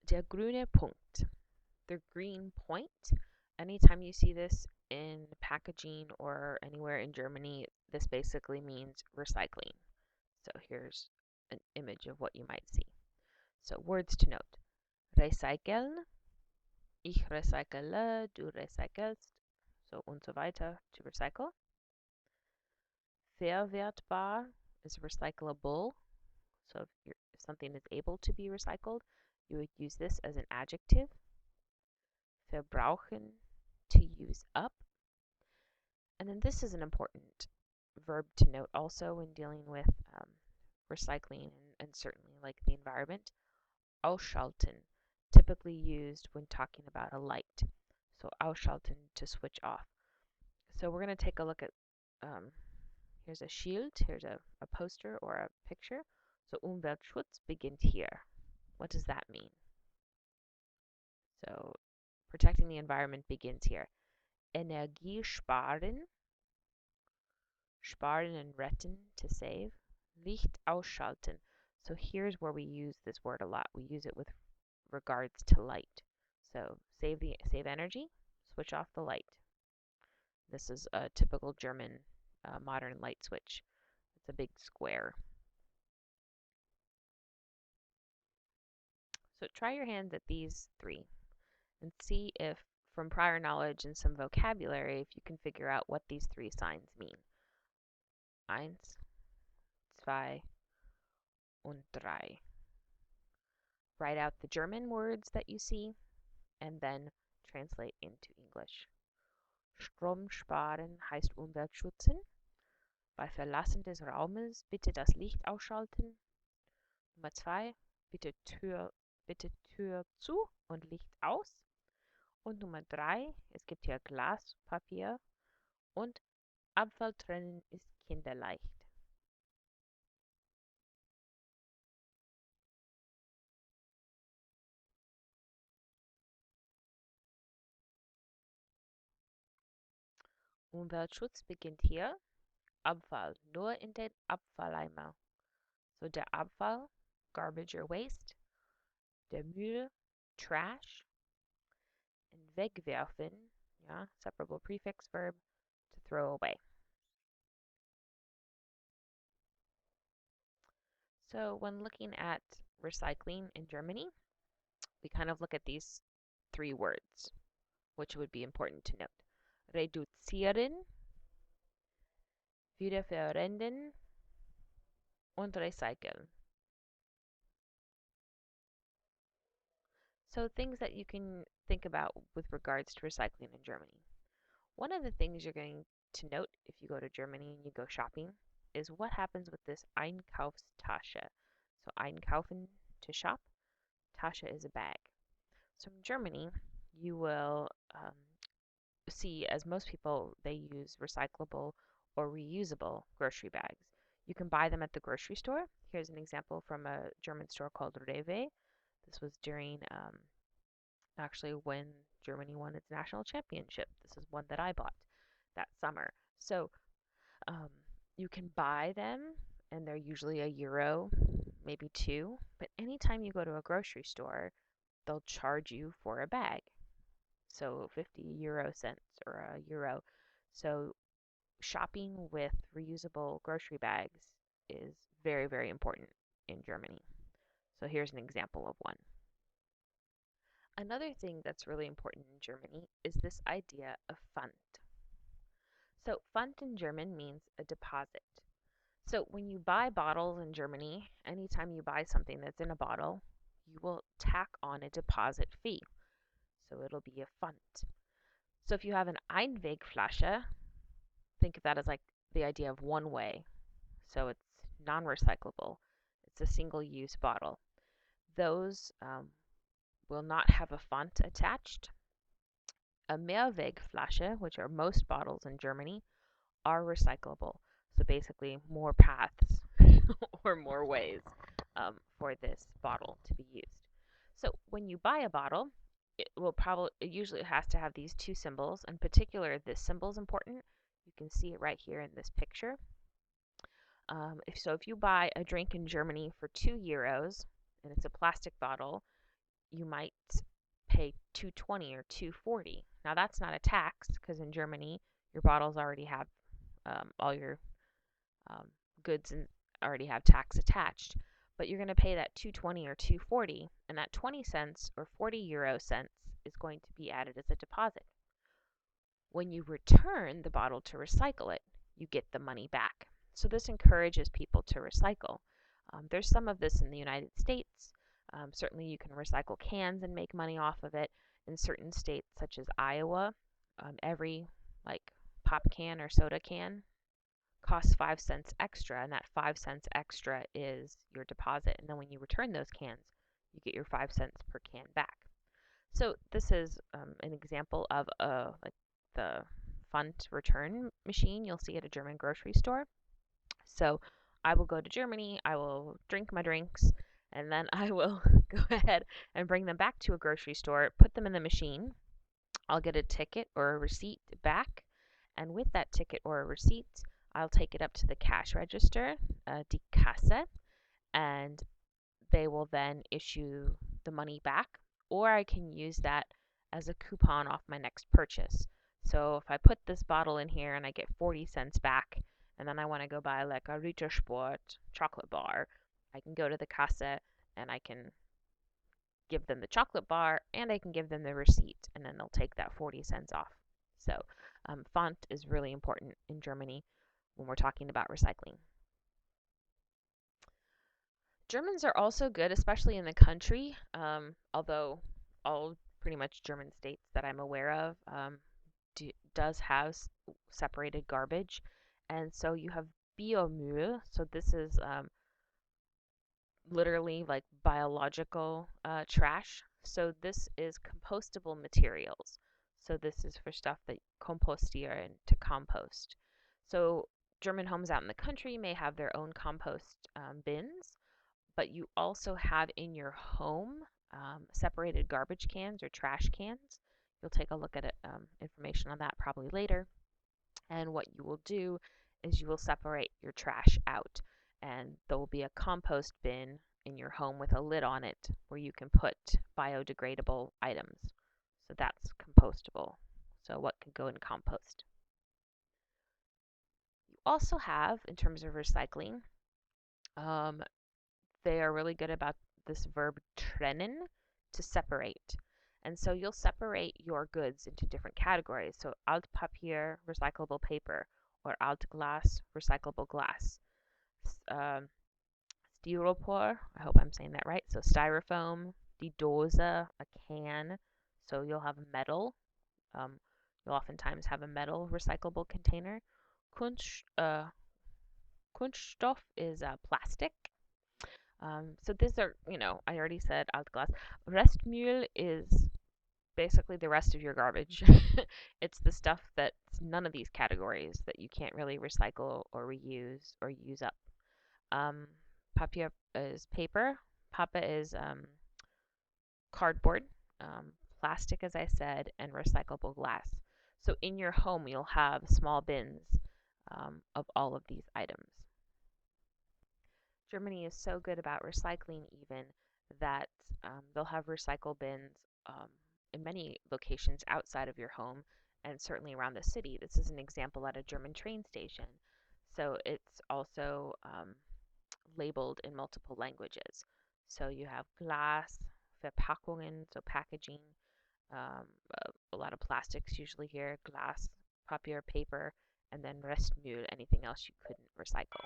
Der grüne Punkt. The green point. Anytime you see this in packaging or anywhere in Germany, this basically means recycling. So here's an image of what you might see. So words to note. Recyceln, ich recycele, du recycelst, so und so weiter, to recycle. Verwertbar is recyclable. So if something is able to be recycled, you would use this as an adjective. Verbrauchen, to use up. And then this is an important verb to note also when dealing with recycling and certainly like the environment. Ausschalten, typically used when talking about a light. So ausschalten, to switch off. So we're going to take a look at, here's a shield, here's a poster or a picture. So Umweltschutz beginnt hier. What does that mean? So protecting the environment begins here. Energie sparen, sparen and retten, to save. Licht ausschalten. So here's where we use this word a lot. We use it with regards to light. So save energy, switch off the light. This is a typical German modern light switch. It's a big square. So try your hands at these three and see if, from prior knowledge and some vocabulary, if you can figure out what these three signs mean. Eins, zwei, und drei. Write out the German words that you see and then translate into English. Strom sparen heißt Umwelt schützen. Bei Verlassen des Raumes bitte das Licht ausschalten. Nummer 2, bitte Tür zu und Licht aus. Und Nummer 3, es gibt hier Glas, Papier und Abfall trennen ist kinderleicht. Umweltschutz beginnt hier. Abfall nur in den Abfalleimer. So der Abfall, garbage or waste. Der Müll, trash. Und wegwerfen, ja, separable prefix verb, to throw away. So when looking at recycling in Germany, we kind of look at these three words, which would be important to note. Reduzieren, wiederverwenden und recyceln. So things that you can think about with regards to recycling in Germany. One of the things you're going to note if you go to Germany and you go shopping is what happens with this Einkaufstasche. So einkaufen, to shop, Tasche is a bag. So in Germany, you will see, as most people, they use recyclable or reusable grocery bags. You can buy them at the grocery store. Here's an example from a German store called Rewe. This was during actually when Germany won its national championship. This is one that I bought that summer. So you can buy them, and they're usually €1, maybe two. But anytime you go to a grocery store, they'll charge you for a bag. So 50 cents or a euro. So shopping with reusable grocery bags is very, very important in Germany. So here's an example of one. Another thing that's really important in Germany is this idea of Pfand. So Pfand in German means a deposit. So when you buy bottles in Germany, anytime you buy something that's in a bottle, you will tack on a deposit fee. So it'll be a Pfand. So if you have an Einwegflasche, think of that as like the idea of one way. So it's non-recyclable. It's a single-use bottle. Those will not have a Pfand attached. A Mehrwegflasche, which are most bottles in Germany, are recyclable. So basically more paths or more ways for this bottle to be used. So when you buy a bottle, it usually has to have these two symbols. In particular, this symbol is important. You can see it right here in this picture. If you buy a drink in Germany for €2 and it's a plastic bottle, you might pay 220 or 240. Now that's not a tax because in Germany your bottles already have all your um, goods and already have tax attached. But you're going to pay that 220 or 240, and that 20 cents or 40 euro cents is going to be added as a deposit. When you return the bottle to recycle it, you get the money back. So this encourages people to recycle. There's some of this in the United States. Certainly you can recycle cans and make money off of it. In certain states such as Iowa, every like pop can or soda can costs 5 cents extra, and that 5 cents extra is your deposit. And then when you return those cans, you get your 5 cents per can back. So this is an example of like the fund return machine you'll see at a German grocery store. So I will go to Germany, I will drink my drinks, and then I will go ahead and bring them back to a grocery store, put them in the machine. I'll get a ticket or a receipt back, and with that ticket or a receipt, I'll take it up to the cash register, die Kasse, and they will then issue the money back, or I can use that as a coupon off my next purchase. So if I put this bottle in here and I get 40 cents back, and then I want to go buy like a Rittersport chocolate bar, I can go to the Kasse and I can give them the chocolate bar and I can give them the receipt, and then they'll take that 40 cents off. So font is really important in Germany when we're talking about recycling. Germans are also good, especially in the country, although all pretty much German states that I'm aware of does have separated garbage. And so you have Biomüll, so this is literally like biological trash. So this is compostable materials. So this is for stuff that compostieren, to compost. So German homes out in the country may have their own compost bins, but you also have in your home separated garbage cans or trash cans. You'll take a look at information on that probably later. And what you will do is you will separate your trash out, and there will be a compost bin in your home with a lid on it where you can put biodegradable items. So that's compostable. So what could go in compost? You also have, in terms of recycling, um, they are really good about this verb trennen, to separate. And so you'll separate your goods into different categories. So Altpapier, recyclable paper, or Altglas, recyclable glass. Um, Styropor, I hope I'm saying that right. So styrofoam, die Dose, a can. So you'll have metal. Um, you'll oftentimes have a metal recyclable container. Kunststoff is plastic. So these are, I already said Altglas. Restmüll is basically the rest of your garbage. It's the stuff that's none of these categories that you can't really recycle or reuse or use up. Um, Papier is paper. Papa is cardboard. Plastic, as I said, and recyclable glass. So in your home, you'll have small bins of all of these items. Germany is so good about recycling, even that they'll have recycle bins um, in many locations outside of your home and certainly around the city. This is an example at a German train station. So it's also labeled in multiple languages. So you have Glas, Verpackungen, so packaging, um, a lot of plastics usually here, glass, papier, paper, and then Restmüll, anything else you couldn't recycle.